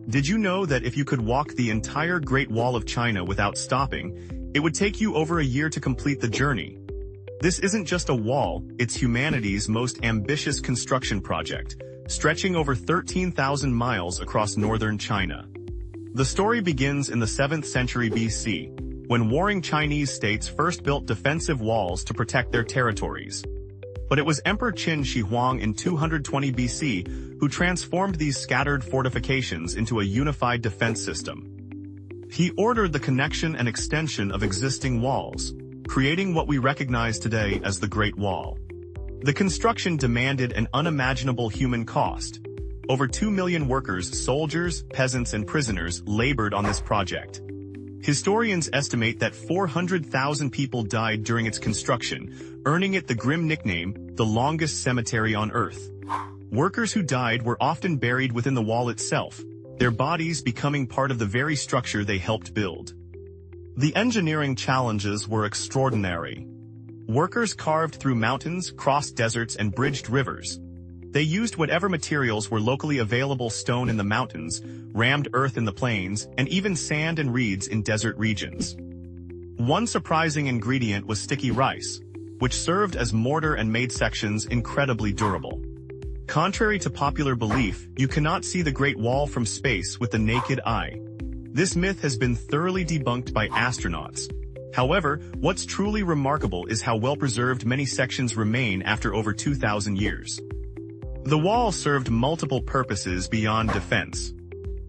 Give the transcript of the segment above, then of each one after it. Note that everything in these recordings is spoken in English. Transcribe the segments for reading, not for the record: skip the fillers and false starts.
Did you know that if you could walk the entire Great Wall of China without stopping, it would take you over a year to complete the journey? This isn't just a wall, it's humanity's most ambitious construction project, stretching over 13,000 miles across northern China. The story begins in the 7th century BC, when warring Chinese states first built defensive walls to protect their territories. But it was Emperor Qin Shi Huang in 220 BC who transformed these scattered fortifications into a unified defense system. He ordered the connection and extension of existing walls, creating what we recognize today as the Great Wall. The construction demanded an unimaginable human cost. Over 2 million workers, soldiers, peasants, and prisoners labored on this project. Historians estimate that 400,000 people died during its construction, earning it the grim nickname, the longest cemetery on Earth. Workers who died were often buried within the wall itself, their bodies becoming part of the very structure they helped build. The engineering challenges were extraordinary. Workers carved through mountains, crossed deserts, and bridged rivers. They used whatever materials were locally available: stone in the mountains, rammed earth in the plains, and even sand and reeds in desert regions. One surprising ingredient was sticky rice, which served as mortar and made sections incredibly durable. Contrary to popular belief, you cannot see the Great Wall from space with the naked eye. This myth has been thoroughly debunked by astronauts. However, what's truly remarkable is how well-preserved many sections remain after over 2,000 years. The wall served multiple purposes beyond defense.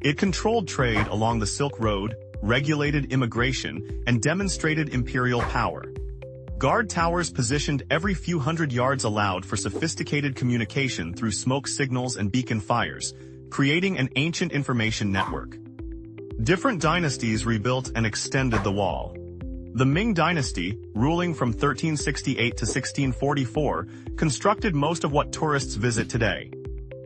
It controlled trade along the Silk Road, regulated immigration, and demonstrated imperial power. Guard towers positioned every few hundred yards allowed for sophisticated communication through smoke signals and beacon fires, creating an ancient information network. Different dynasties rebuilt and extended the wall. The Ming dynasty, ruling from 1368 to 1644, constructed most of what tourists visit today.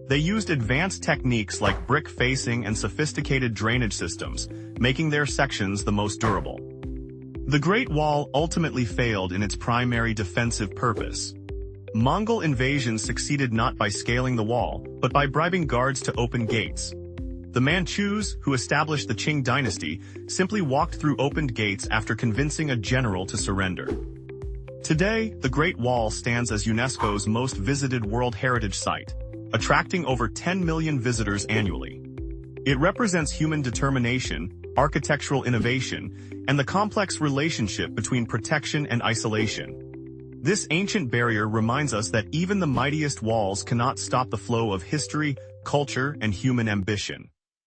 They used advanced techniques like brick facing and sophisticated drainage systems, making their sections the most durable. The Great Wall ultimately failed in its primary defensive purpose. Mongol invasions succeeded not by scaling the wall, but by bribing guards to open gates. The Manchus, who established the Qing dynasty, simply walked through opened gates after convincing a general to surrender. Today, the Great Wall stands as UNESCO's most visited World Heritage Site, attracting over 10 million visitors annually. It represents human determination, architectural innovation, and the complex relationship between protection and isolation. This ancient barrier reminds us that even the mightiest walls cannot stop the flow of history, culture, and human ambition.